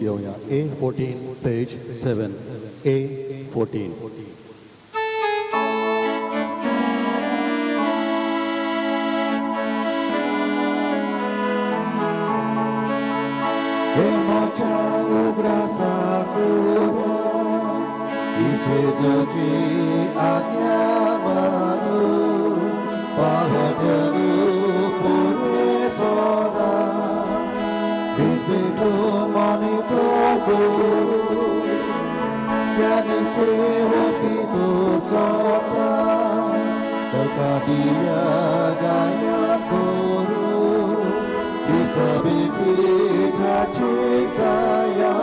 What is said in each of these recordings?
घेऊया. A14 page 7 A14. Emoção graça cura e Jesus de agnamanu pavadanu purisora bisbitu manito guru yani sewa pitu sota terkadia gaya guru disability kacik saya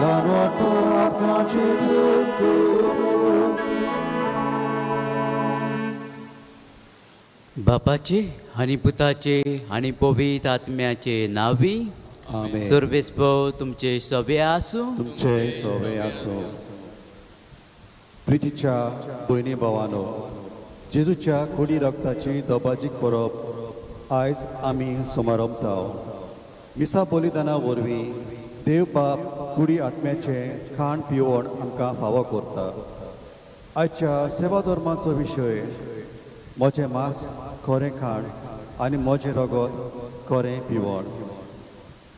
lanwat pat kacik tutup बापाचे आणि पुताचे आणि पवित्र आत्म्याचे नावी आमेन. सर्वेस्पो तुमचे सवे आसू. तुमचे सोवे असो. प्रितीच्या भयणी भावांनो, जेजूच्या कुडी रक्ताची दबाजीक परब आयज आमी समारंभता. मिसा बलिदाना वरवीं देव बाप कुडी आत्म्याचे खाण पिवण आमकां फावो करता. आयच्या सेवा धर्माचो विशय म्हजें मांस खरें खाण आनी म्हजें रगत खरें पिवण.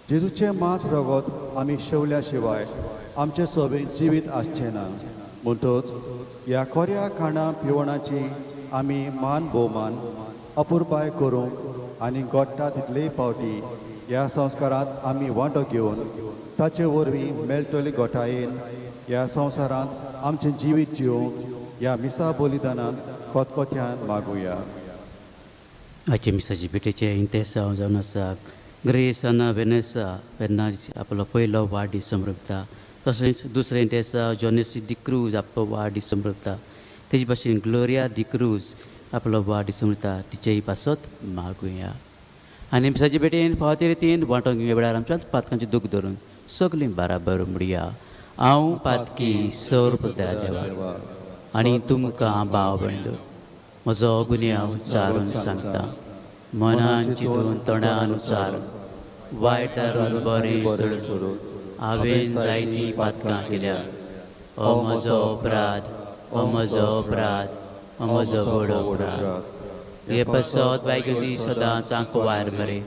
जेजूचें मांस रगत आमी शेवल्या शिवाय आमचे सोबीत जिवीत आसचें ना. म्हणटच ह्या खऱ्या खाणा पिवणाची आमी मान भोवमान अपुरबाय करूंक आनी घडटा तितलेय पावटी ह्या संस्कारांत आमी वांटो घेवन ताचे वरवीं मेळटली घोटायेन ह्या संवसारांत आमचें जिवीत जिवंक ह्या मिसा बलिदानांत खोतखोत्यान मागुया. आजचे मिसाची भेटेचे इंतेसा जावन आसा. ग्रेस आना वेनेसा वेन्ना आपलो पयलो वाडदीस समृभता. तशेंच दुसरें इंतेसा जॉनेसी डिक्रूज आपलो वाडदीस समृभता. तेजे भाशेन ग्लोरिया डिक्रूज आपलो वाडदीस समृभता. तिचेय पासत मागुया. आनी मिसाचे भेटेन फावते रितीन वांटोंक घेवया वेळार आमच्याच पातकांचे दूख धरून सगलीं बाराबर म्हणया. हांव पातकी सर्वदा देवा आनी तुमकां भाव भयणो म्हजो गुन्यांव चारून सांगता. मनान चिंतून तोंडान उच्चारून वायट दारून बरें सोडून हांवें जायतीं पातकां केल्यात. हो म्हजो अपराध, हो म्हजो अपराध, हो म्हजो व्हड अपराध. हे पसत बायगती सदांच आंकवार मरे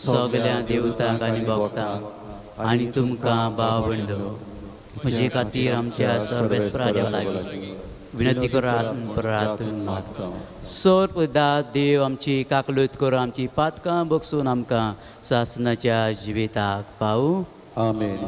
सगल्या देवतांक आनी भक्तांक आनी तुमकां भाव भयणो म्हजे खातीर आमच्या सर्वेस्पराच्या लागीं विनंती करात मागता. सर्वदा देव आमची काकलूत करून आमची पातकां बगसून आमकां सासणाच्या जिविताक पावू. आमेन.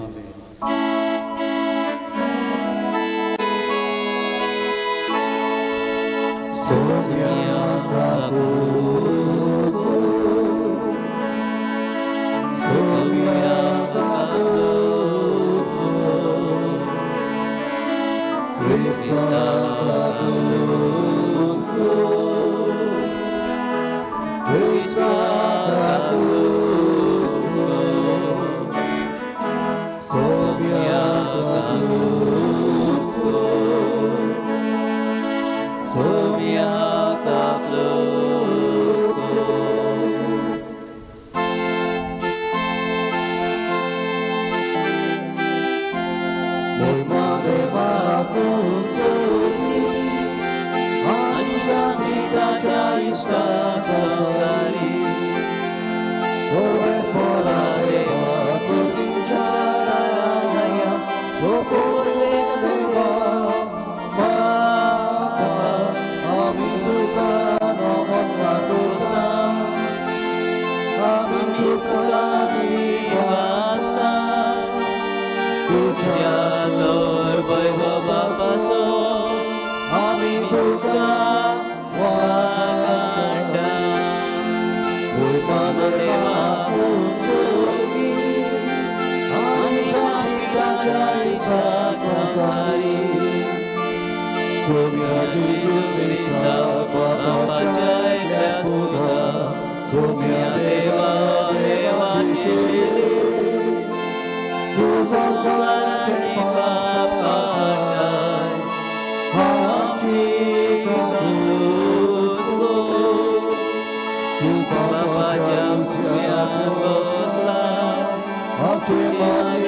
마음에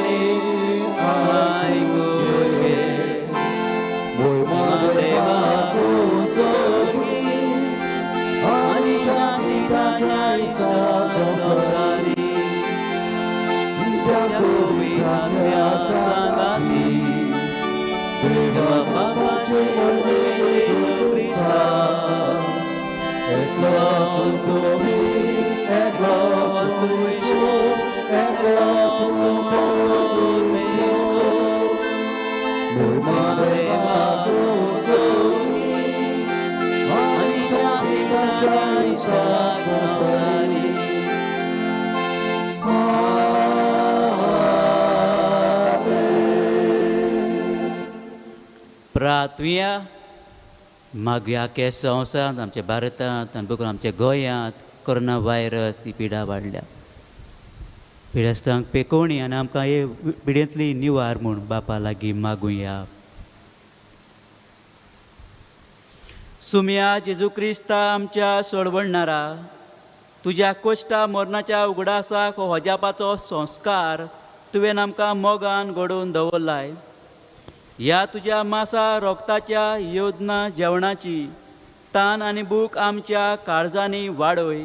아이고 몰마대 구속이 아니 샤니가 자이스타 성사리 이자고비 하며 사가니 내가 바바지 원해 예수 그리스도 Eglos tuntumi, eglos tuntuisu, eglos tuntuisu. Mulmane magusuki, anisha mikajaisa sosari. प्रार्थूया मागया के संवसारांत आमच्या भारतांत आनी बघून आमच्या गोंयांत कोरोना व्हायरस ही पिडा वाडल्या पिडास्तांक पेकोवणी आनी आमकां हे पिडेंतली निवार म्हूण बापा लागीं मागुया सुम्या जेजू क्रिस्ता आमच्या सोडवणारा तुज्या कोश्टा मरणाच्या उगडासाक हो होजापाचो संस्कार तुवें आमकां मोगान घडोवन दवरलाय ह्या तुज्या मासा रोगताच्या योजना जेवणाची तान आनी भूक आमच्या काळजांनी वाडय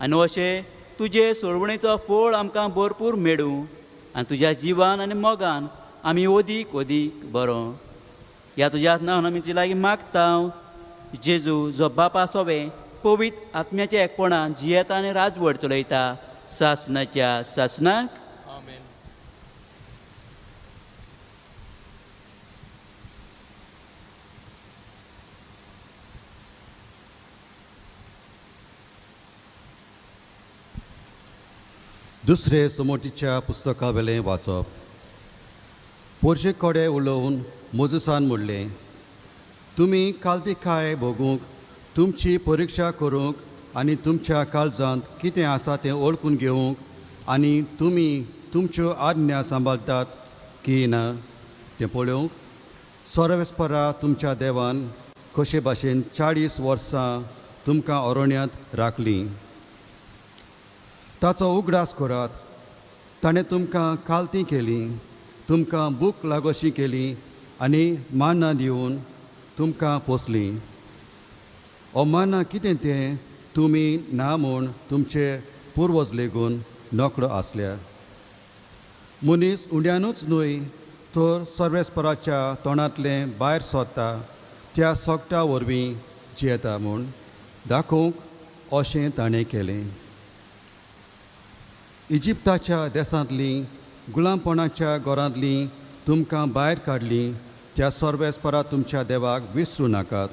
आनी अशें तुजे सोडवणेचो फळ आमकां भरपूर मेळूं आनी तुज्या जिवान आनी मोगान आमी ओदीक ओदीक बरो ह्या तुज्या नांवान आमी तुजे लागीं मागता जेजू जो बापा सोबे पवित्र आत्म्याच्या एकपणान जियेता आनी राजवट चलयता सासनाच्या सासनाक दुसरे समोटीच्या पुस्तका वेलें वाचप पोरशे कोडे उलोवन मोजसान म्हणलें तुमी काल्तिकाय भोगूंक तुमची परिक्षा करूंक आनी तुमच्या काळजांत कितें आसा तें ओळखून घेवंक आनी तुमी तुमच्यो आज्ञा सांबाळटात की ना तें पळोवंक सर्वेस्परा तुमच्या देवान कशे भाशेन 40 वर्सां तुमकां अरण्यांत राखलीं ताचो उगडास करात ताणें तुमकां काल्ती केली तुमकां भूक लागोशी केली आनी माना दिवन तुमकां पोसली हो माना कितें तें तुमी ना म्हूण तुमचे पुर्वज लेगून नोकळो आसल्या मनीस उंड्यानूच न्हय तर सर्वेस्पराच्या तोंडांतलें भायर सरता त्या सोगटा वरवीं जियेता म्हूण दाखोवंक अशें ताणें केलें इजिप्ताच्या देसांतलीं गुलामपणाच्या घरांतलीं तुमकां भायर काडलीं त्या सर्वेस्परा तुमच्या देवाक विसरूं नाकात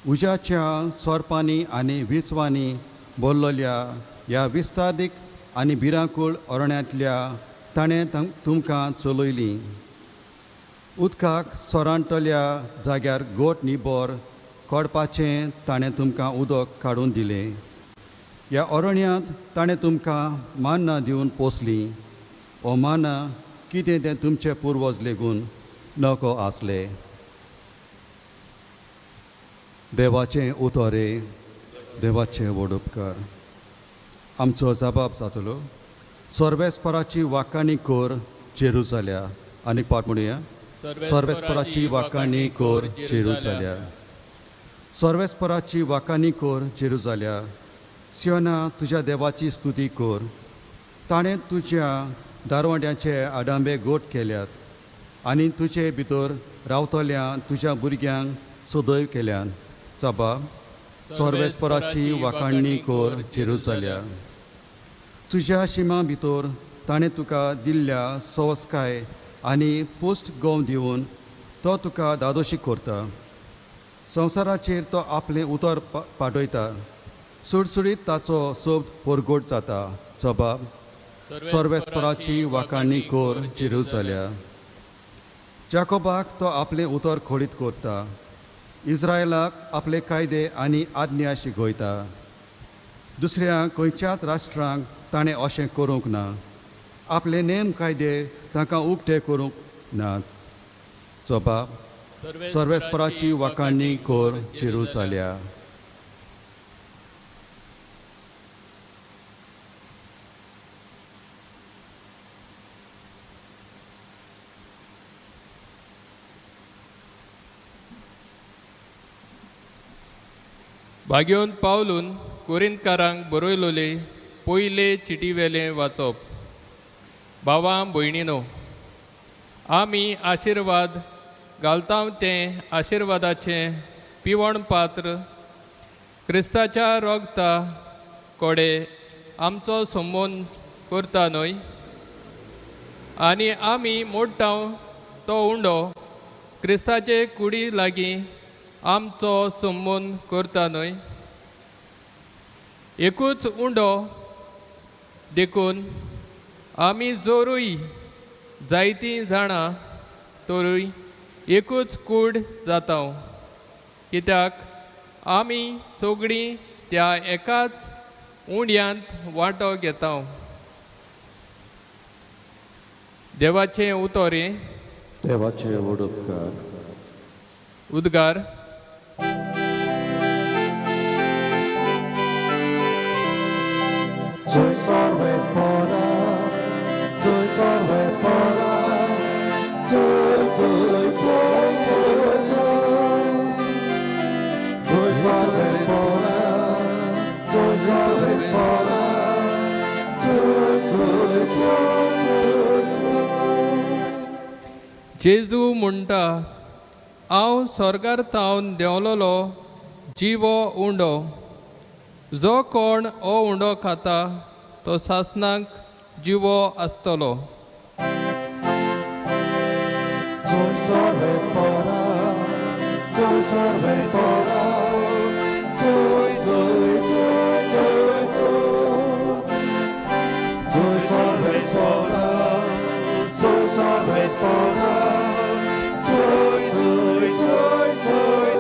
उज्याच्या सोरपांनी आनी विचवांनी भरलेल्या ह्या विस्तारीक आनी भिरांकूळ अरण्यांतल्या ताणें तुमकां चलयलीं उदकाक सोरांतल्या जाग्यार गोट निबोर कोडपाचें ताणें तुमकां उदक काडून दिलें ह्या अरण्यांत ताणें तुमकां मान्ना दिवन पोसली हो माना कितें तें तुमचे पुर्वज लेगून नको आसले देवाचें उतोरे देवाचें व्हड उपकार आमचो जबाब जातलो सर्वेस्पराची वाकाणी कोर जेरुसाल्या आनी पाट म्हणुया सर्वेस्पराची वाकाणी कोर जेरुसाल्या सर्वेस्पराची वाकाणी कोर जेरुसाल्या सियोना तुज्या देवाची स्तुती कर ताणें तुज्या दारवंड्याचे आडांबे गोट केल्यात आनी तुजे भितर रावतल्या तुज्या भुरग्यांक सदैव केल्यान जबाब सर्वेस्पराची वाकाणणी कर जेरुसाल्या तुज्या शिमा भितर ताणें तुका दिल्ल्या संस्काय आनी पुस्ट गोव दिवन तो तुका दादोशी करता संवसाराचेर तो आपलें उतर पाडयता सुडसुडीत ताचो सोब पोरगोट जाता जबाब सर्वेस्पराची वाकाणणी कर जेरुसाल्या जाकोबाक तो आपलें उतर खोडीत करता इस्रायलाक आपले कायदे आनी आज्ञा शिकयता दुसऱ्या खंयच्याच राष्ट्रांक ताणें अशें करूंक ना आपले नेम कायदे तांकां उक्ते करूंक नात जबाब सर्वेस्पराची वाकाणणी कर जेरुसाल्या भाग्योन पावलून कोरिंतकारांक बरयलोले पयले चिटीवेले वाचप. भावां भयणीनो, आमी आशिर्वाद घालता तें आशिर्वादाचें पिवण पात्र क्रिस्ताच्या रोगता कोडे आमचो संबंद करता न्हय, आनी आमी मोडटा तो उंडो क्रिस्ताचे कुडी लागीं आमचो संबंद करता न्हय. एकूच उंडो देखून आमी जोरूय जायतीं जाणां तोरूय एकूच कूड जाता, कित्याक आमी सगळीं त्या एकाच उंड्यांत वांटो घेता. देवाचें उतोरे. देवाचे उडोपकार. उद्गार. Joy always pora, joy always pora, joy, joy, joy, joy, joy. Joy always pora, joy always pora, joy, joy, joy, joy, joy. जेजू म्हणटा, हांव स्वर्गार तावन देंवलोलो जिवो उंडो. जो कोण हो उंडो खाता तो सासनाक जिवो आसतलो. Joy always pora, joy always pora, joy, joy, joy, joy, joy. Joy always pora, joy always pora, joy, joy, joy, joy, joy.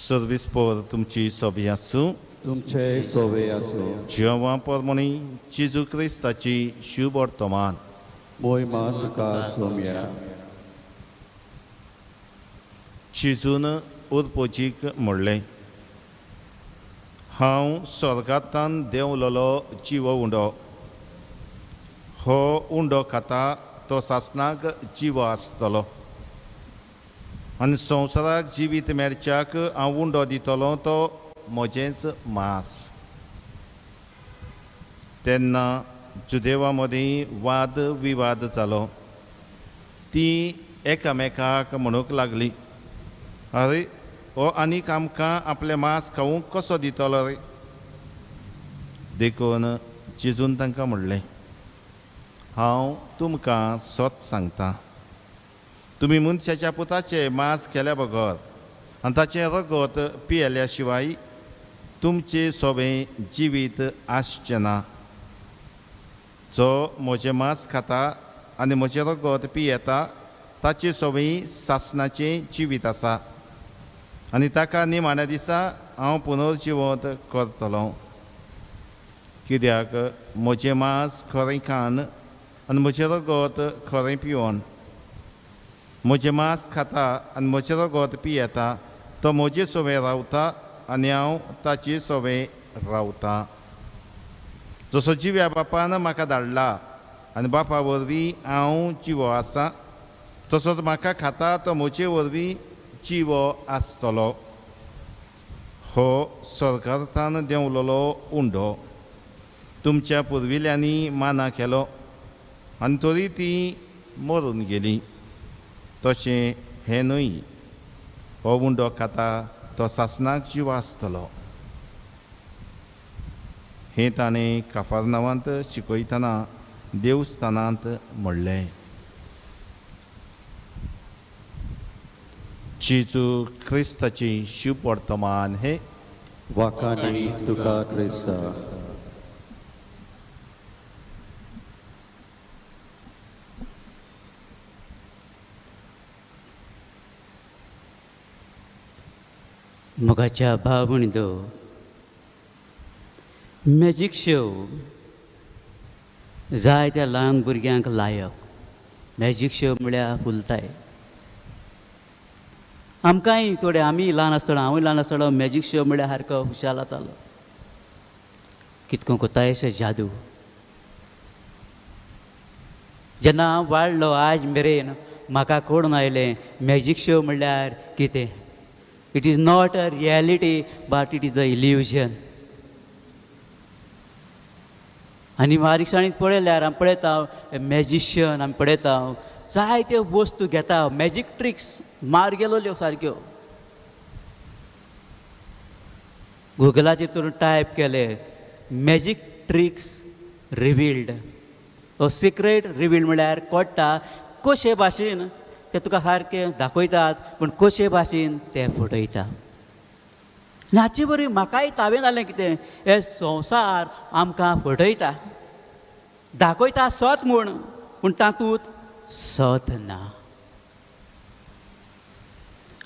सर्विस्पोर तुमची सोबी आसूं. तुमचे सोवे आसूं. जेवा पोरमणी जेजू क्रिस्ताची शुभ वर्तमान. मोहिमा तुका सोम्या. जेजून उरपोजीक म्हणलें, हांव स्वर्गांतान देंवलोलो जिवो उंडो. हो उंडो खाता तो सासनाक जिवो आसतलो, आनी संवसाराक जिवीत मेरच्याक हांव उंडो दितलो तो म्हजेंच मांस. तेन्ना जुदेवा मदीं वाद विवाद जालो. तीं एकामेकाक म्हणूंक लागलीं, अरे हो आनीक आमकां आपलें मांस खावूंक कसो दितलो रे. देखून जेजून तांकां म्हणलें, हांव तुमकां सत सांगतां, तुमी मनशाच्या पुताचें मांस केल्या बगर आनी ताचें रगत पियेल्या शिवाय तुमचें सोबें जिवीत आसचें ना. जो म्हजें मांस खाता आनी म्हजें रगत पियेता ताचें सोबें सासणाचें जिवीत आसा, आनी ताका निमाण्या दिसा हांव पुनर्जिवंत करतलों. कित्याक म्हजें मांस खरें खाण आनी म्हजें रगत खरें पिवण. म्हजें मांस खाता आनी म्हजें रगत पियेता तो म्हजे सोबें रावता आनी हांव ताचे सोबें रावतां. जसो जिव्या बापान म्हाका धाडला आनी बापा वरवीं हांव जिवो आसा, तसोच म्हाका खाता तो म्हजे वरवीं जिवो आसतलो. हो स्वर्गांतान देंवलोलो उंडो तुमच्या पुर्विल्यांनी माना केलो आनी तरी तीं मरून गेलीं. तशें हें न्हय, हो उंडो खाता तो सासनाक जिवो आसतलो. हें ताणें काफारनावांत शिकयतना देवस्थानांत म्हणलें. जेजू क्रिस्ताची शुभ वर्तमान हे. वाकानी तुका क्रिस्ता. मोगाच्या भाव भयणींनो, मॅजीक शो जायत्या ल्हान भुरग्यांक लायक. मॅजीक शो म्हळ्यार फुलताय. आमकांय थोडे आमी ल्हान आसतना, हांवूय ल्हान आसतना मॅजीक शो म्हळ्यार सारको हुशाल आसलो. कितको कोताय अशें जादू. जेन्ना हांव वाडलो आज मेरेन म्हाका कळून आयलें मॅजीक शो म्हणल्यार कितें. It is not a reality but it is a illusion. आनी बारीकसाणीत पळयल्यार आमी पळयता मॅजिशियन आमी पळयता जायत्यो वस्तू घेता, मॅजीक ट्रिक्स मार गेलोल्यो सारक्यो. गुगलाचेर चोरून टायप केलें magic tricks revealed, secret revealed म्हळ्यार कळटा कशे भाशेन ते तुका सारकें दाखयतात पूण कशे भाशेन ते फटयता. आनी हाचे बरी म्हाकाय तावें जालें कितें, हे संवसार आमकां फटयता, दाखयता सत म्हूण पूण तातूंत सत ना.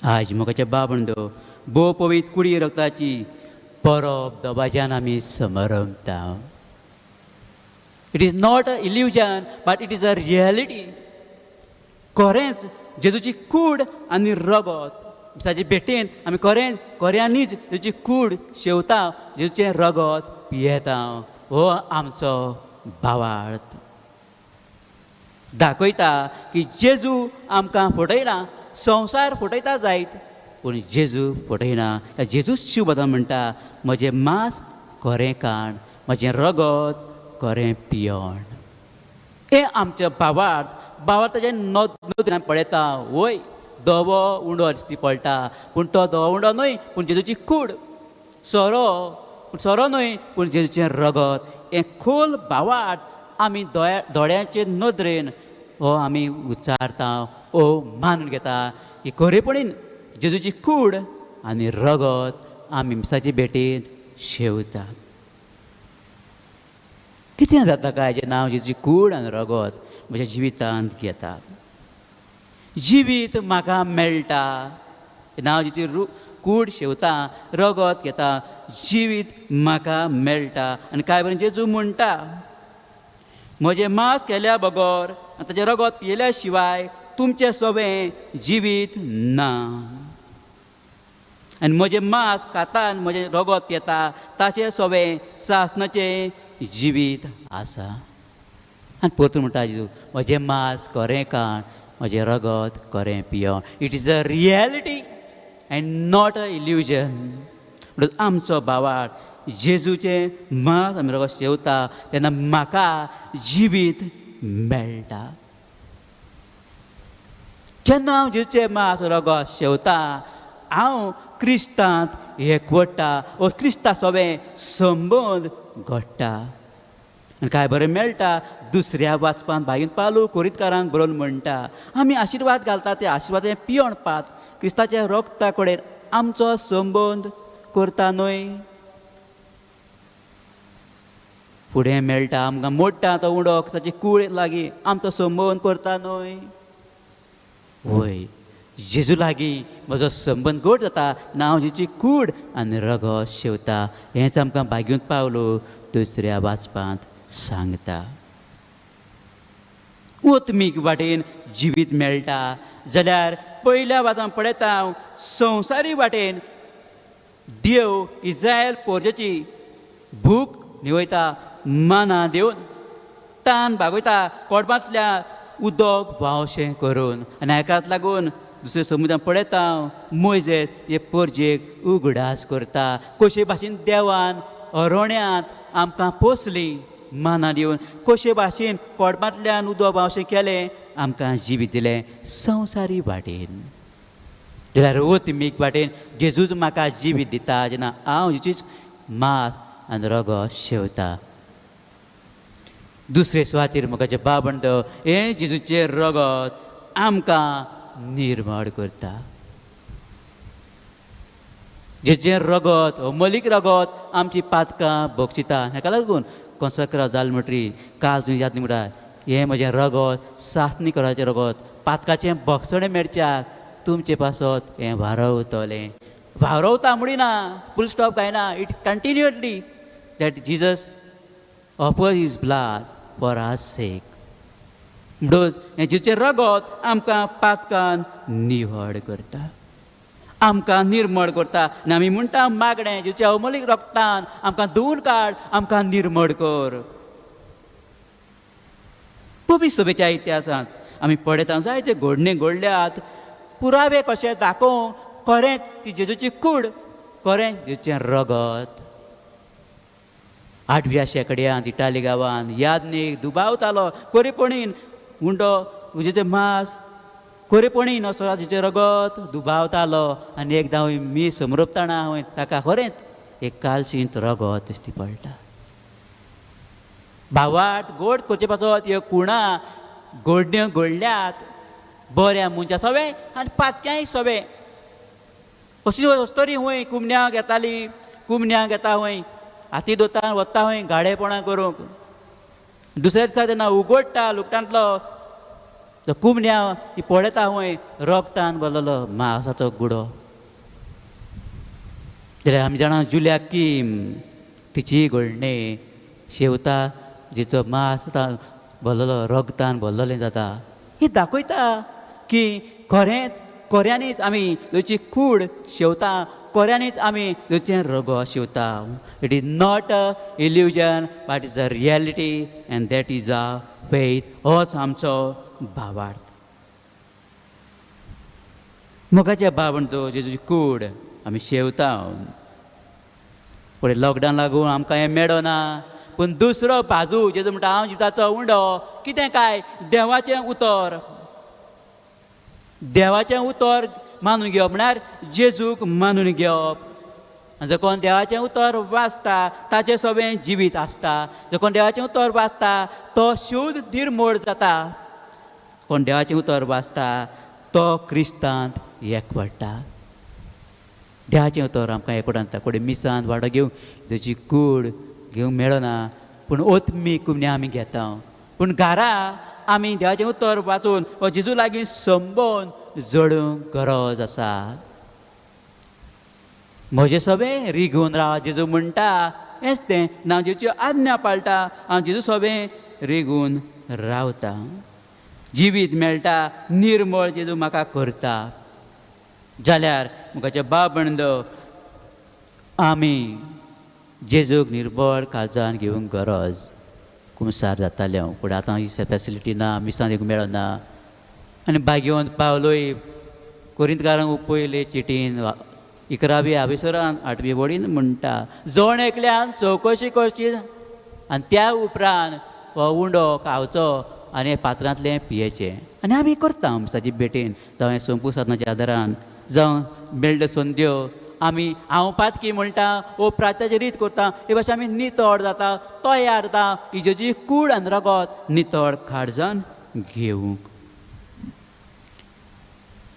आज मोगाच्या बाबंडो भोव पवित्र कुडी रक्ताची परब दबाज्यान आमी समरमता. It is not a illusion but it is a reality. खरेंच जेजूची कूड आनी रगत दिसाचे भेटेन आमी खऱ्यांनीच जेजूची कूड शेवता, जेजूचें रगत पियेता. हो आमचो भावार्थ. दाखयता की जेजू आमकां फटयना, संवसार फटयता जायत पूण जेजू फटयना. जेजूच शिवबदान म्हणटा म्हजें मांस खरें खाण, म्हजें रगत खरें पियण. हें आमचें भावार्थ. भावार्थाचें नदरेन आमी पळयता वय धवो उंडो दिसती पडटा पूण तो धवो उंडो न्हय पूण जेजूची कूड. सोरो न्हय पूण जेजूचें रगत. हें खोल भावार्थ आमी दोळ्यांचे नदरेन हो आमी उच्चारता, ओ मानून घेता की खरेपणीन जेजूची कूड आनी रगत आमी मिसाचे भेटेन शेवता. कितें जाता काय जेन्ना हांव जेजूची कूड आनी रगत म्हज्या जिवितांत घेता. जिवीत म्हाका मेळटा जेन्ना हांव जेजूची कूड शेवता, रगत घेता, जिवीत म्हाका मेळटा. आनी काय बरें जेजू म्हणटा म्हजें मांस केल्या बगर आनी ताचें रगत पियेल्या शिवाय तुमचें सवें जिवीत ना. आनी म्हजें मांस खाता आनी म्हजें रगत पियेता ताचें सवें सासणाचें जिवीत आसा. आनी परतून म्हणटा जेजू म्हजें मांस खरें खाण, म्हजें रगत खरें पियण. It is a reality and not a illusion. म्हणून आमचो भावार्थ जेजूचें मांस आमी रगत शेवता तेन्ना म्हाका जिवीत मेळटा. जेन्ना हांव जेजूचें मांस रगत शेवता हांव क्रिस्तांत एकवडटा, वो क्रिस्ता सवें संबंद घडटा. आनी काय बरें मेळटा दुसऱ्या वाचपांत भागीन पालू कोरीतकारांक बरोवन म्हणटा आमी आशिर्वाद घालता ते आशिर्वादाचें पियण पात क्रिस्ताच्या रगता कडेन आमचो संबंद करता न्हय. फुडें मेळटा आमकां मोडटा तो उडोक ताची कूड लागीं आमचो संबंद करता न्हय. वय जेजू लागीं म्हजो संबंद घट जाता, हांव जेची कूड आनी रगत शेवता. हेंच आमकां भाग्यून पावलो दुसऱ्या वाचपांत सांगता. ओतमीक वाटेन जिवीत मेळटा जाल्यार पयल्या वाचपांत पळयता हांव संवसारी वाटेन देव इस्रायल पोरजेची भूक न्हिवयता, माना दिवन तान भागयता कोडबांतल्या उदक व्हांवशें करून. आनी हेकाच लागून दुसऱ्या समुद्रांत पळयता हांव मोइजेस हे परजेक उगडास करता. कशे भाशेन देवान अरोण्यांत आमकां पोसली माना दिवन, कशे भाशेन कोडबांतल्यान उदक व्हांवशें केलें आमकां जिवीत दिलें संवसारी वाटेन. जाल्यार ओतमीक वाटेन जेजूच म्हाका जिवीत दिता जेन्ना हांव जेचीच मांस आनी रगत शेवता. दुसरे सुवातेर मोगाचें बाबंड हें जेजूचें रगत आमकां निर्मळ करता. जेचें रगत अमलीक रगत आमची पातकां भोगशिता. हेका लागून कंसक्रा जाल म्हणटरी काल तुवें याद म्हणटा हें म्हजें रगत सासणी कराचें रगत पातकाचें भोगसणें मेळच्याक तुमचे पासत हें वारवतलें. वारवता म्हणिना फूल स्टॉप गायना. It continuously that Jesus offer his blood for our sake. म्हणटच हें जेचें रगत आमकां पातकान निवड करता, आमकां निर्मळ करता. आनी आमी म्हणटा मागणें जेचें अमलीक रगतान आमकां धुवन काड, आमकां निर्मळ कर. पवित्र सभेच्या इतिहासांत आमी पळयता जायते घोडणी घोडल्यात पुरावे कशे दाखोवंक खरेंच ती जेजूची कूड खरेंच जेजूचें रगत 8व्या शेंकड्यांत इटाली गांवांत यादनीक दुबावतालो कोरेपणीन उंडो जेजें मांस कोरेपणीन असो जेजें रगत दुबावतालो आनी एकदां हांवें मी समरपताना हांवें ताका खरेंच एक कालशींत रगत दिश्टी पडटा भावार्थ गोड करचे पासत ह्यो कुणां घोडण्यो घोडल्यात बऱ्या मनशा सवे आनी पातक्याय सवे अशी वस्तरी हूंय कुमन्यांक येताली कुमन्यांक येता हूंय हाती दोतान वता हूंय गाडेपणां करूंक दुसऱ्या दिसा जेन्ना उगडटा लुकटांतलो कुमन्या ही पळयता हूंय रोगतान भरलेलो मांसाचो गुडो जाल्यार आमी जाणा जुल्या किम तिची घोडणे शेवता जिचो मांस भरलेलो रोगतान भरलेलें जाता ही दाखयता की खरेंच खऱ्यांनीच आमी तेची कूड शेवता खऱ्यांनीच आमी तेचें रगत शेवता it is not a illusion but is a reality and that is a faith होच आमचो भावार्थ मोगाच्या भावंडो जेजूची कूड आमी शेवता फुडें लॉकडावन लागून आमकां हें मेळना पूण दुसरो बाजू जेजू म्हणटा हांव जिताचो उंडो कितें काय देवाचें उतर देवाचें उतर मानून घेवप म्हळ्यार जेजूक मानून घेवप जो कोण देवाचें उतर वाचता ताचें सगळें जिवीत आसता जो कोण देवाचें उतर वाचता तो शुद्ध निर्मळ जाता कोण देवाचें उतर वाचता तो क्रिस्तांत एकवडटा देवाचें उतर आमकां एकवटांत कोणें मिसांत वाडो घेवंक तेची कूड घेवंक मेळना पूण ओतमी कुमन्या आमी घेता पूण घरा आमी देवाचें उतर वाचून वा जेजू लागीं संबोवन जोडूंक गरज आसा म्हजें सगळें रिगून राव जेजू म्हणटा हेंच तें हांव जेजूची आज्ञा पाळटा हांव जेजू सगळें रिगून रावता जिवीत मेळटा निर्मळ जेजू म्हाका करता जाल्यार मुखाचे भावंडो आमी जेजूक निर्मळ काळजान घेवंक गरज कुमसार जाताले पूण आतां ही फेसिलिटी ना मिसां दिवंक मेळना आनी बागेवंत पावलोय कोरिंतकारांक पयले चिटीन 11वी हावेसरान 8वी वडीन म्हणटा जोण एकल्यान चवकशी करची आनी त्या उपरांत हो उंडो खावचो आनी पात्रांतलें पियेचें आनी आमी करता मिसाची भेटेन जावं संपू साधनाच्या आदारान जावं मेळ्ळ्यो संद्यो आमी हांव पातकी म्हणटा वो प्रात्याची रीत करता हे भाशेन आमी नितळ जाता तयार जाता इजेची कूड आनी रगत नितळ काळजान घेवंक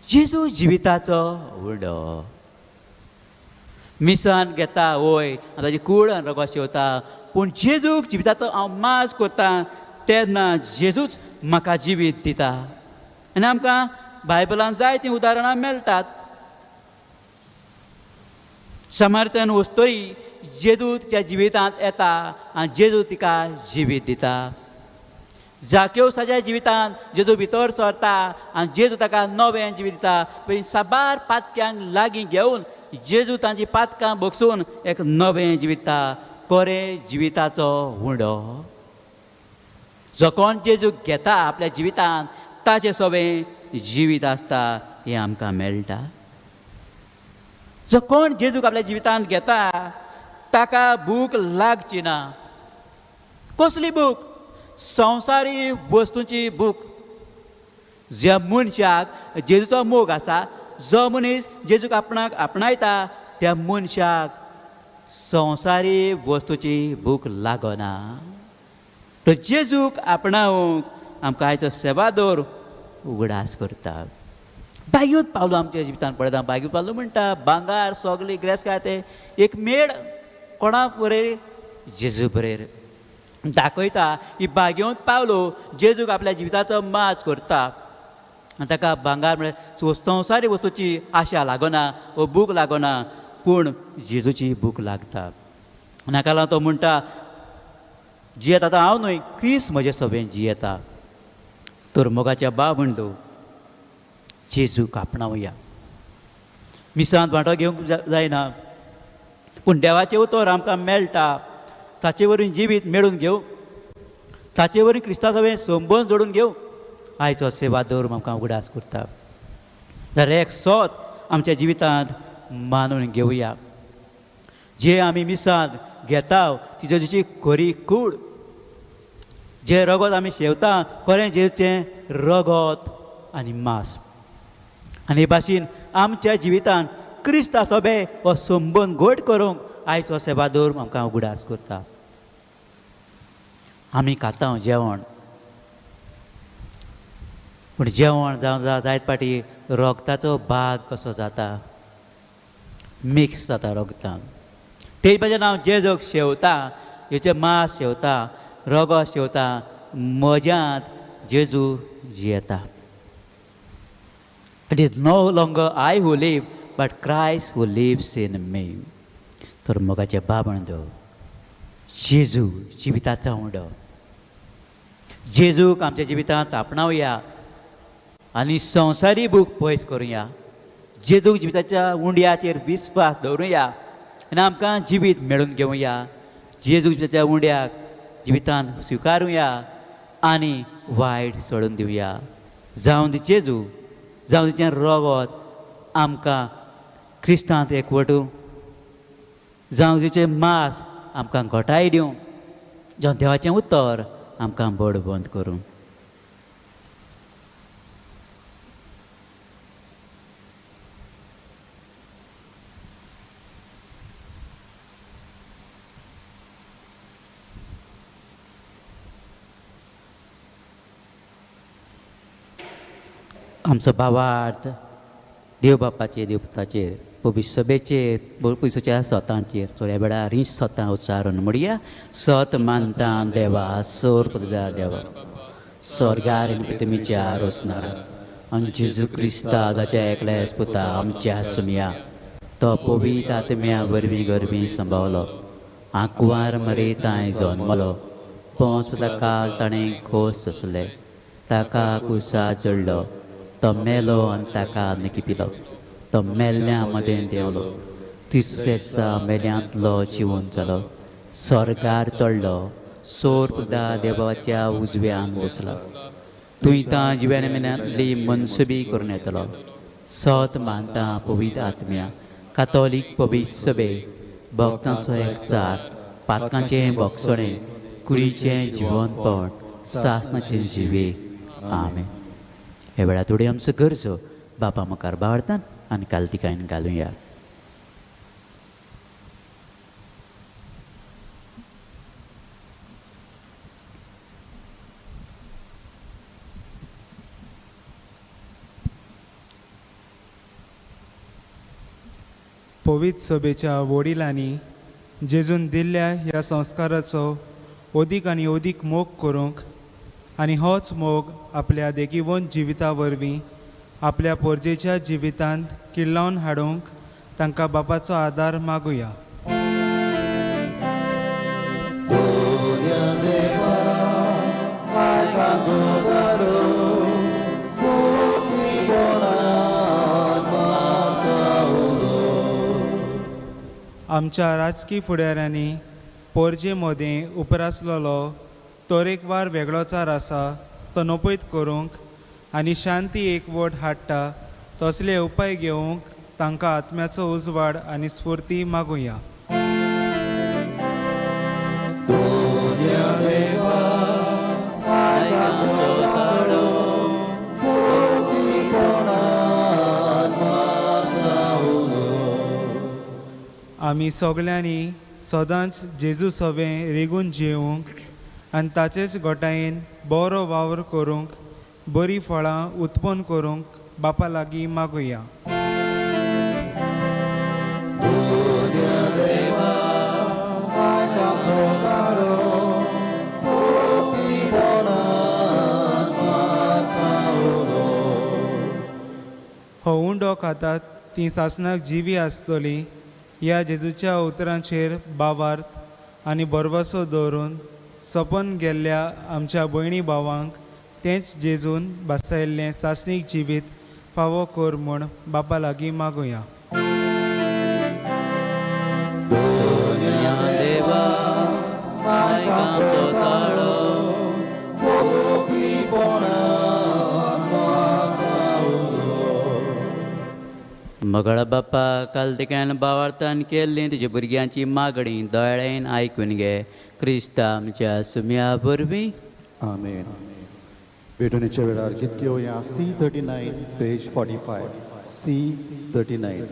जेजू जिविताचो उडो मिसान घेता वय ताची कूड आनी रगत शेवता पूण जेजूक जिविताचो हांव माज करता तेन्ना जेजूच म्हाका जिवीत दिता आनी आमकां बायबलांत जायतीं उदाहरणां मेळटात समर्थन वस्तोरी जेजू तिच्या जिवितांत येता आनी जेजू तिका जिवीत दिता जाकेवसाच्या जिवितांत जेजू भितर सरता आनी जेजू ताका नवें जिवीत दिता पण साबार पातक्यांक लागीं घेवन जेजू तांची पातकां बगसून एक नवें जिवीत दिता खरें जिविताचो उंडो जो कोण जेजू घेता आपल्या जिवितांत ताचें सगळें जिवीत आसता हें आमकां मेळटा जो कोण जेजूक आपल्या जिवितांत घेता ताका भूक लागची ना कसली भूक संवसारी वस्तूंची भूक ज्या मनशाक जेजूचो मोग आसा जो मनीस जेजूक आपणाक आपणायता त्या मनशाक संवसारी वस्तूची भूक लागना तो जेजूक आपणावंक आमकां आयचो सेवादोर उगडास करता बागेंत पावलो आमच्या जिवितांत पळयता बागेंत पावलो म्हणटा भांगार सोगली ग्रेस काय ते एक मेळ कोणा बरेर जेजू बरेर दाखयता ही बागेंत पावलो जेजूक आपल्या जिविताचो माज करता आनी ताका भांगार म्हळ्यार संवसारी वस्तूची आशा लागना वो भूक लागना पूण जेजूची भूक लागता नाका लागून तो म्हणटा जियेत आतां हांव न्हय क्रिस्त म्हजें सगळें जियेता तर मोगाच्या भावंडो जेजूक आपणावया मिसांत वांटो घेवंक जायना पूण देवाचें उतर आमकां मेळटा ताचे वरवीं जिवीत मेळून घेवं ताचे वरवीं क्रिस्ता सगळें संबंद जोडून घेवं आयचो सेवा दवरूंक आमकां उगडास करता. जाल्यार एक सोत आमच्या जिवितांत मानून घेवया. जे आमी मिसांत घेता तिची खरी कूड, जे रगत आमी शेवता खरें जेचें रगत आनी मांस. आनी हे भाशेन आमच्या जिवितांत क्रिस्ता सोबे हो संबंद घट करूंक आयचो सेवा दवरूंक आमकां उगडास करता. आमी खाता जेवण, पूण जेवण जावं जायत पाटी रगताचो भाग कसो जाता, मिक्स जाता रगतान. ते भाशेन हांव जेजूक शेवता, हेचें मांस शेवता, रगत शेवता, म्हज्यांत जेजू जियेता. It is no longer I who live but Christ who lives in me. तर मोगाचे बाबंदो, जेजू जिविताचो उंडो, जेजूक आमच्या जिवितांत आपणावया आनी संवसारी बूक पयस करुया. जेजूक जिविताच्या उंड्याचेर विस्वास दवरुया आनी आमकां जिवीत मेळून घेवया. जेजूक जिविताच्या उंड्याक जिवितांत स्विकारुया आनी वायट सोडून दिवया. जावं दी जेजू, जावं तिचें रगत आमकां क्रिस्तांत एकवटूं, जावं तिचें मांस आमकां घोटाय दिवं, जावं देवाचें उतर आमकां बड बंद करूं. आमचो भावार्थ देव बापाचेर, देवपुताचेर, पवित्र सभेचेर, पयसोच्या सोतांचेर थोड्या वेळार ही सोतां उच्चारून म्हणया. सत मानता देवा, सोर पदार देवा, स्वर्गार आनी पितमीच्या रोसनारा आनी जेजू क्रिस्ता जाच्या एकल्याच पुता आमच्या सुमया, तो पवित्र आत्म्या वरवीं गरबी सांबाळलो, आंकवार मरेताय जल्मलो, पोंस काल ताणें खोस सोंसले, ताका कुसा चडलो, तो मेलो आनी ताका निकिपिलो, तो मेल्ल्या मदें देंवलो, तिसरे दिसा मेल्यांतलो जिवंत जालो, स्वर्गार चडलो, सोर पुदा देवाच्या उजव्यान बसला, तुयतां जिव्यान मेल्यांतली मनसुबी करून येतलो. सत मानता पवित्र आत्म्या, कातोलीक पवित्र सभे, भक्तांचो एकचार, पातकांचें भोगसणें, कुडीचें जिवंतपण, सासणाचें जिवे. आमेन. हे वेळार थोडी आमचो गरजो बापा मुखार बाळटात आनी कालतिकायेन घालुया. पवित्र सभेच्या वडिलांनी जेजून दिल्ल्या ह्या संस्काराचो अदीक आनी अदीक मोग करूंक आनी होच मोग आपल्या देगिवंत जिविता वरवीं आपल्या पोरजेच्या जिवितांत किल्लावन हाडूंक तांकां बापाचो आदार मागुया. आमच्या राजकी फुडाऱ्यांनी पोरजे मदें उपरासलेलो तरेकवार वेगळोचार आसा तो नपयत करूंक आनी शांती एकवट हाडटा तसले उपाय घेवंक तांकां आत्म्याचो उजवाड आनी स्फूर्ती मागुया. आमी सगल्यांनी सदांच जेजू सवें रेगून जिवंक आनी ताचेच गोठायेन बरो वावर करूंक बरी फळां उत्पन्न करूंक बापा लागीं मागुया. हो उंडो खातात ती सासणाक जिवी आसतली ह्या जेजूच्या उतरांचेर बावार्थ आनी बरवसो दवरून सपन गेल्ल्या आमच्या भयणी भावांक तेंच जेजून बसयल्लें सासणीक जिवीत फावो कर म्हूण बापा लागीं मागुया. मगळा बाप्पा कालतिक्यान भावार्थान केल्ली तुज्या भुरग्यांची मागणी दोळ्यान आयकून घे क्रिस्ता आमच्या सुम्या वरवीं आमेन. भेटणेच्या वेळार कितक्यो या C39 पेज 45 C39.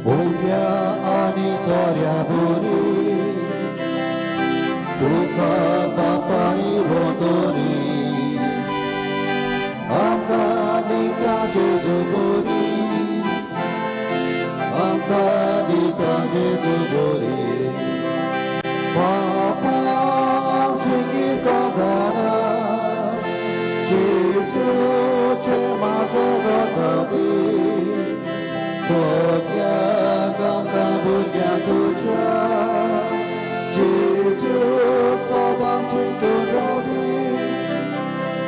भुरग्या आनी सोऱ्या बोरी तुका बापानी बोतोरी आमकां दिता जेजू बोरी आमकां दिता जेजू बोरी बापा आमची गिरकोगाना जेजूचे मासो गजाली सगळ्याक आमकां भुरग्यांक तुज्या जेजूक सदां चिंतून रावली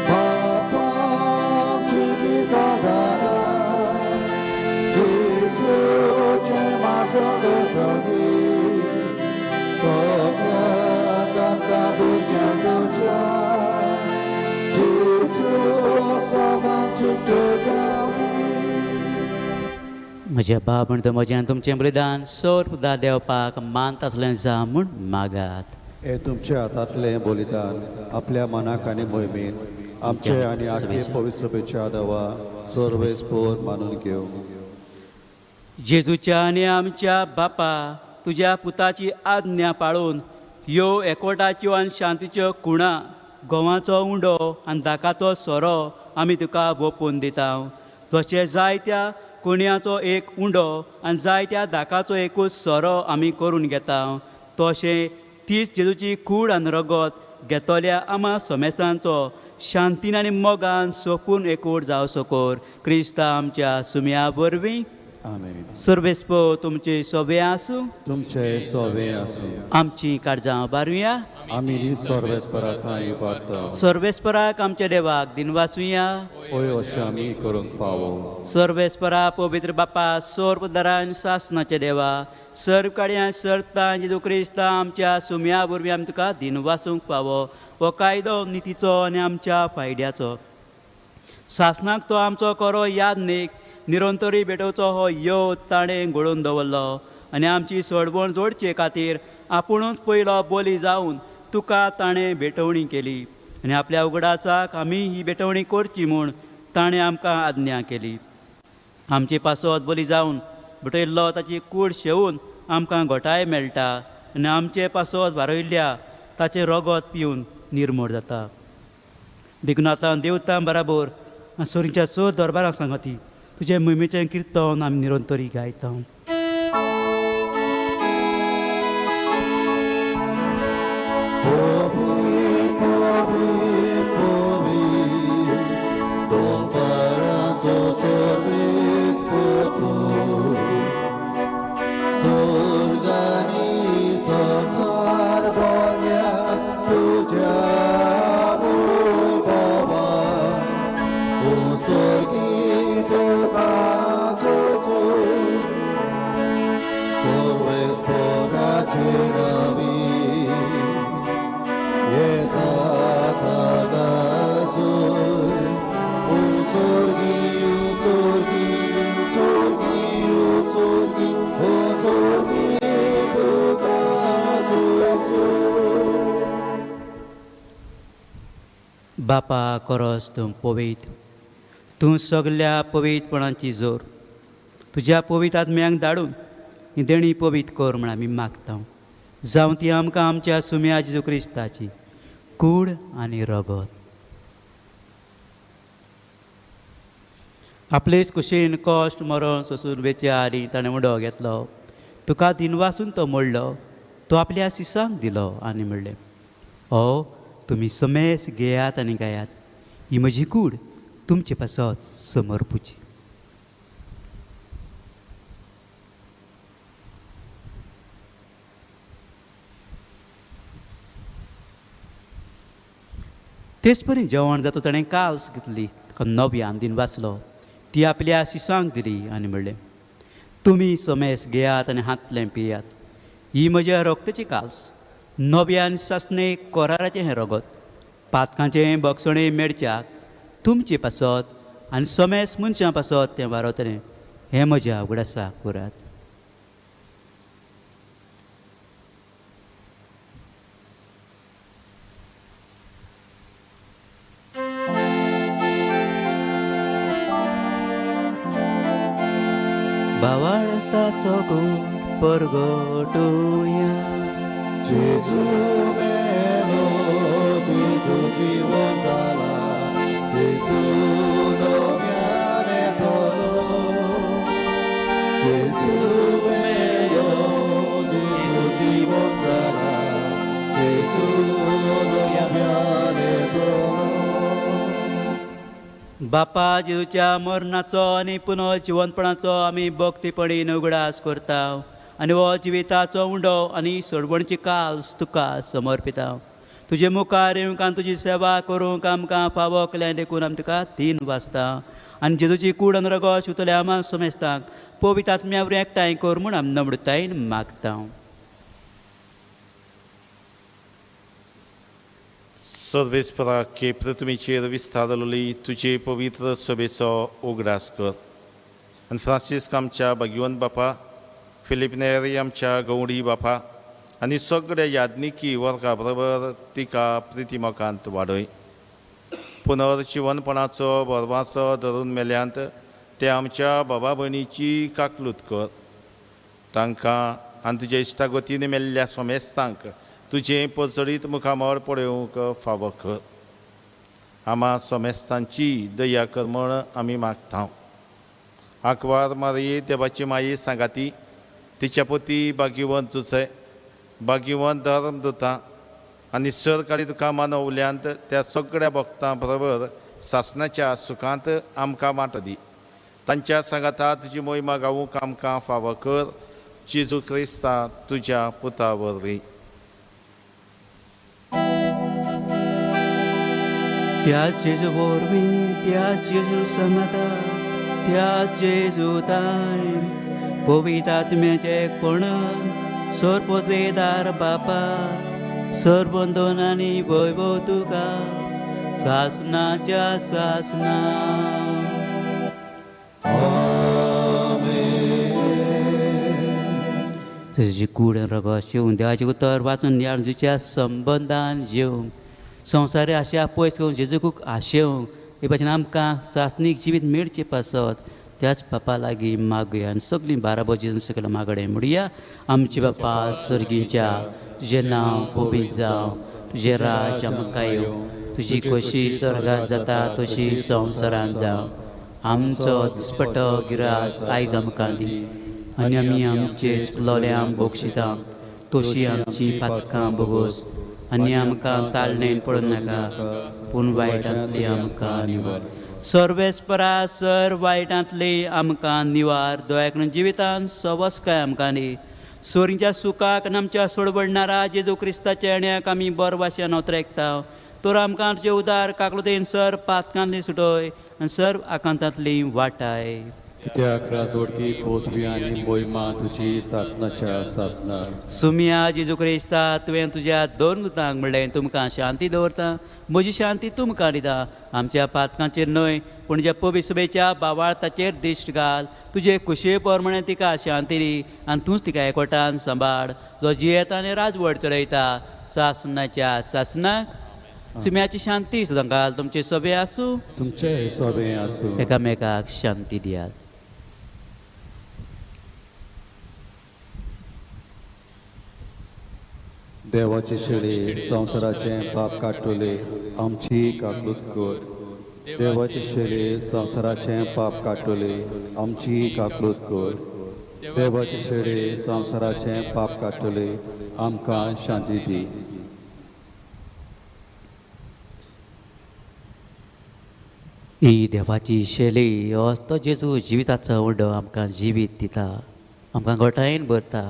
बापा आमची गिरकोगाना जेजूचे मासो गजाली सगळ्याक आमकां भुरग्यांक तुज्या जेजूक सदां चिंतून रावली. म्हज्या बाब म्हणटा म्हज्यान तुमचें बलिदान सोर देवपाक मानतातलें जा म्हूण मागात. हे तुमच्या हातांतलें बलिदान आपल्या मनाक आनी मोहिमेन आमचे आनी आख्खे पवित्र सभेच्या दवा सर्वेस्पोर मानून घेवं. जेजूच्या आनी आमच्या बापा तुज्या पुताची आज्ञा पाळून ह्यो एकवटाच्यो आनी शांतीच्यो कुणां गोवाचो उंडो आनी दाकाचो सोरो आमी तुका ओपून दिता. जशें जायत्या कुणयाचो एक उंडो आनी जायत्या दाकाचो एकूच सोरो आमी करून घेता तशें तीच जेजूची कूड आनी रगत घेतल्या आमा समेस्तांचो शांतीन आनी मोगान सोपून एकूट जावं सकोर क्रिस्ता आमच्या सुम्या वरवीं आमेन. सर्वेस्पो तुमचे सोबे आसूं. तुमचे सोवे आसूं. आमची काळजां बारुया. आमी सर्वेस्परा थंय उबारता. सर्वेस्पराक आमच्या देवाक दिन वाचुया. ओय अशें आमी करूंक फावो. सर्वेस्परा पवित्र बापा सर्वदारान सासनाचे देवा सर्व काड्यां सरता जेजू क्रिस्ता आमच्या सुम्या वरवीं आमी तुका दिन वाचूंक फावो. हो कायदो नितीचो आनी आमच्या फायद्याचो. सासनाक तो आमचो कोरो यादनीक निरंतरी भेटोवचो हो योद ताणें घडोवन दवरलो आनी आमची सोडवण जोडचे खातीर आपुणूच पयलो बोली जावन तुका ताणें भेटवणी केली आनी आपल्या उगडासाक आमी ही भेटवणी करची म्हूण ताणें आमकां आज्ञा केली. आमचे पासत बली जावन भेटयल्लो ताची कूड शेवून आमकां घोटाय मेळटा आनी आमचे पासत वारयल्ल्या ताचें रगत पिवन निर्मूळ जाता. देखून आतां देवतां बराबर आनी सोरीच्या चड दरबाराक सांगती तुजे मोहिमेचें किर्तन आमी निरंतरी गायता. बापा कोरोस तूं पवित्र, तूं सगल्या पवित्रपणाची जोर तुज्या पवित्र आत्म्यांक धाडून ही देणी पवित्र कर म्हण आमी मागता. जावं ती आमकां आमच्या सुम्या जेजू क्रिस्ताची कूड आनी रगत. आपलेच कुशीन कश्ट मरण सोसून बेचारी ताणें उडो घेतलो. तुका दिन वासून तो मोडलो, तो आपल्या सिसांक दिलो आनी म्हणलें, हो तुमी समेस घेयात आनी गायात, ही म्हजी कूड तुमचे पासत समर्पूची. तेच परी जेवण जाता ताणें काल्स घेतली, नव्यान दिन वाचलो, ती आपल्या सिसांक दिली आनी म्हणलें, तुमी समेस घेयात आनी हातलें पियात, ही म्हज्या रोगताची काल्स नव्यान सासणे कोराराचें हें रगत पातकांचें बक्षणें मेडच्याक तुमची पासत आनी समेस मनशां पासत तें वारतलें हें म्हज्या उगडासाक करात. भावार्थाचो गोड परगटुया. जेजू मेलो जेजू जीवन जाला जेजू नव्याने धरो जेजू मेलो जेजू जीवन जाला जेजू नव्याने धरो. बापा जेजूच्या मरणाचो आनी पुनर्जिवंतपणाचो आमी भक्तीपणीन उगडास करता आनी हो जिविताचो उंडो आनी सोडवणची काल्स तुका समर्पिता. तुजे मुखार येवंक आनी तुजी सेवा करूंक आमकां फावो केल्या देखून आमी तुका तीन वाजता आनी जेजूची कूड आनी रगत शिवतले आमा समेस्तांक पवित्र आत्म्या एकठांय कर म्हूण आमी नम्रतायेन मागता. सर्वेस्परा के पृथ्वीचेर विस्तारलेली तुजे पवित्र सभेचो उगडास कर आनी फ्रांसीस आमच्या भाग्यवंत बापा फिलीप नेरी आमच्या गवडी बापा आनी सगळ्या याज्ञिकी वर्गा बरोबर तिका प्रितीमोगांत वाडय. पुनर्जिवनपणाचो बरवासो धरून मेल्यांत ते आमच्या बाबा भयणीची काकलूत कर. तांकां आनी तुज्या इश्टागतीन मेल्ल्या सोमेस्तांक तुजें परचडीत मुखामळ पळोवंक फावो कर. आमा सोमेस्तांची दया कर म्हण आमी मागता. आंकवार मारये देवाची माये सांगाती तिच्या पती भाग्यवंत जुसे भाग्यवंत धर्मदुतां आनी सरकारी तुका मानवल्यांत त्या सगळ्या भक्तां बरोबर सासणाच्या सुखांत आमकां वांटो दी. तांच्या सांगाता तुजी मोहिमा गावूंक आमकां फावो कर. जेजू क्रिस्ता तुज्या पुता वरवीं. त्या जेजू वरवीं त्या जेजू सांगाता त्या जेजू ताय पवित्र आत्म्याचे एकपणान सर्वोद्वेदार बापा सर्वंदोन आनी वैभव तुका सासणाच्या सासना. तुजी कूड रगत शिवून देवाचे उतर वाचून याळजूच्या संबंधान जेवंक संवसारी आशा पयस करून जेजूक आशेवंक हे भाशेन आमकां सासणीक जिवीत मेळचें पासत त्याच बापा लागीं मागुया आनी सगळीं बाराबो जेजून सकयल मागणे म्हणुया. आमचे बापा सर्गीच्या तुजें नांव पवित्र जावं तुजें राज आमकां येवं तुजी कशी स्वर्गांत जाता तशी संवसारांत जावं. आमचो दिसपट्टो गिरास आयज आमकां दी आनी आमी आमचे चुकलोल्यांक बक्षिता तशी आमची पातकां बोगोस आनी आमकां ताळणेन पडूं नाका पूण वायटांतली आमकां निवार. सर्वेस्परा सर वायटांतली आमकां निवार. दया करून जिवितांत सवस्काय आमकां दी. सोरींच्या सुखाक आनी आमच्या सोडवडणारा जेजू क्रिस्ताच्या येण्याक आमी बरो भाशेन उतरेकता. तर आमकां तुजे उदार काकलुतेन सर पातकांतली सुटय आनी सर आकांतांतली वाटाय. कित्याक राजवडकी पृथ्वी आनी मोहिमा तुजी सासणाच्या सासणार. सुमिया जेजू क्रिस्ता तुवें तुज्या दोन दुतांक म्हणलें तुमकां शांती दवरता म्हजी शांती तुमकां दिता. आमच्या पातकांचेर न्हय पूण ज्या पवित्र सभेच्या बावार्थाचेर दिश्ट घाल. तुजे कुशे प्रमाणे तिका शांती दी आनी तूंच तिका एकवटान सांबाळ जो जियेता आनी राजवट चलयता सासणाच्या सासनाक. सुम्याची शांती सुद्दां घाल. तुमचे सभे आसूं तुमचे सोबे आसूं. एकामेकाक शांती दियात. देवाचे शेळे संवसाराचें पाप काडटले आमची काकलूत कर. देवाचे शेळे संवसाराचें पाप काडटले आमची काकलूत कर. देवाचे शेळे संवसाराचें पाप काडटले आमकां शांती दी. ही देवाची शेली हो तो जेजू जिविताचो उंडो आमकां जिवीत दिता आमकां घोटायेन भरता.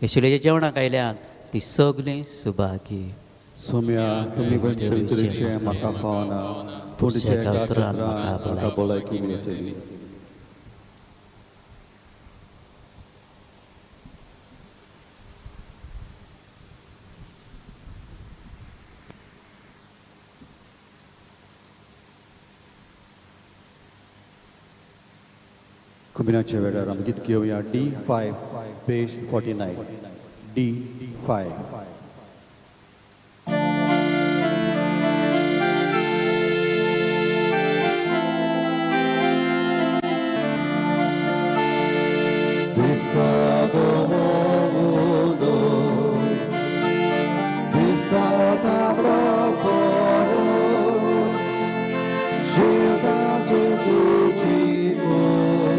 हे शेळयेच्या जेवणाक आयल्यान ती सगळीं सुभागी. सोम्या तुमी तरेचे म्हाका पावना पूण तुजे गात्रान म्हाका भलायकी मेळटली. कुमिनाच्या वेळार आमी गीत घेवया D5 page 49 D5. Vista do mundo, vista da braçada, chega Jesus de cor,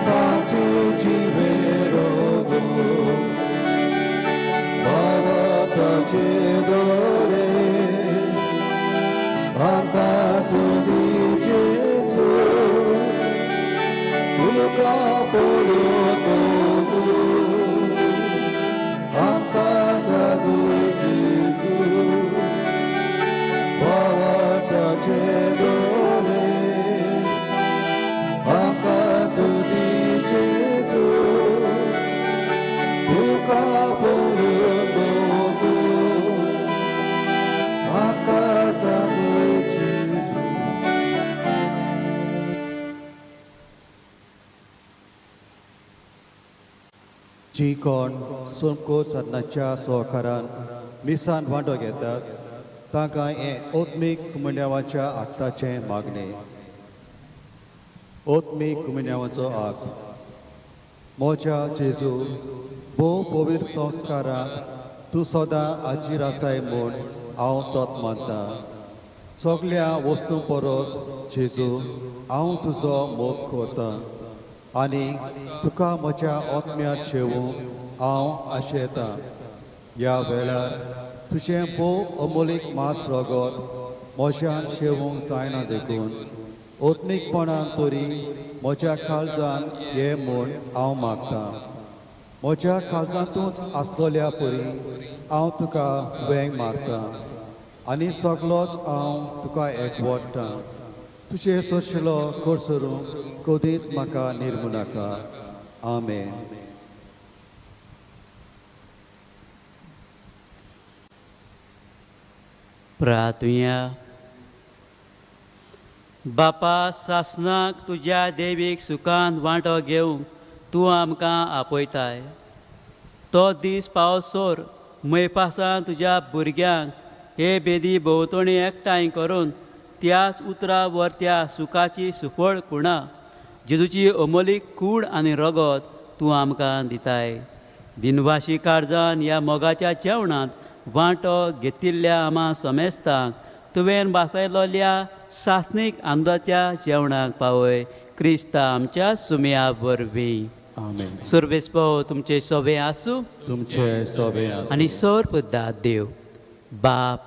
bate de verodo, baba de dore, andado de Jesus. Luka polo angkasa do Jesus, bawata jedole, angkasa di Jesus, luka polo angkasa do Jesus. जी कोण सोमको सदनाच्या सहकारान मिसान वांटो घेतात तांकां हें ओत्मीक कुमण्यावाच्या आत्ताचें मागणें. ओत्मीक कुमण्यावाचो आग. मोच्या जेजू भोव पवित्र संस्कारांत तूं सदां हाजीर आसाय म्हूण हांव सोत मानतां. सगल्या वस्तू परस जेजू हांव तुजो मोग करतां आनी तुका म्हज्या आत्म्यांत शेवूंक हांव आशेतां. ह्या वेळार तुजें भोव अमोलीक मास रगत म्हज्यान शेवूंक जायना देखून ओत्मीकपणान तरी म्हज्या काळजान ये म्हूण हांव मागतां. म्हज्या काळजांतूच आसतल्या परी हांव तुका वेंग मारतां आनी सगळोच हांव तुका एकवटतां. तुजे सोशिलो कोर्सरूंक कधीच म्हाका निर्मू नाका. आमेन. प्रार्थुया. बापा सासनाक तुज्या देवीक सुखांत वांटो घेवंक तूं आमकां आपयताय. तो दीस पावसोर मैपासान तुज्या भुरग्यांक हे बेदी भोंवतणी एकठांय करून त्याच उतरा वरत्या सुखाची सुफळ कुणा जेजूची अमोलीक कूड आनी रगत तूं आमकां दिताय. दिनवाशी काळजान ह्या मोगाच्या जेवणांत वांटो घेतिल्ल्या आमा समेस्तांक तुवें बासयलोल्या सासणीक आमदाच्या जेवणाक पावय. क्रिस्ता आमच्या सुमया वरवीं. आमेन. सुरवेस्पो तुमचे सोबे आसूं तुमचे सोबे आसूं. आनी सर्प दाद देव बाप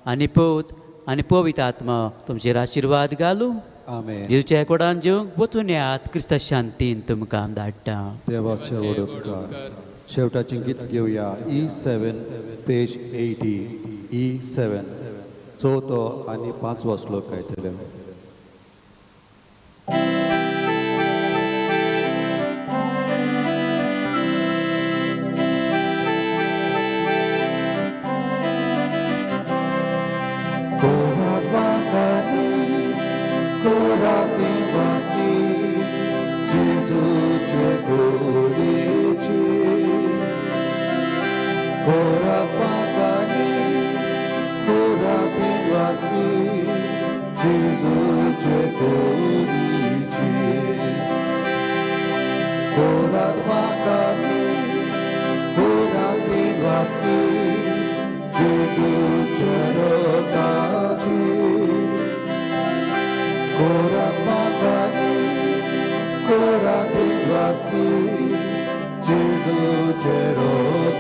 आनी पूत आनी पवित्र आत्मा तुमचेर आशिर्वाद घालूं. आमेन. जेजूच्या कोडान जेवंक वचून येयात. क्रिस्ता शांतीन तुमकां धाडटा. देवाचे वडोपकार. शेवटाचें गीत घेवया E7 पेज 80 E7 चवथो आनी 5वो श्लोक आयतले. Korat wakani, korati pasti, Jezus cekulici. Korat wakani, korati pasti, Jezus cekulici. Korat wakani, korati pasti, Jezus cerotaci. Korat makani, korat ikhlasni, Jezus cerotaci.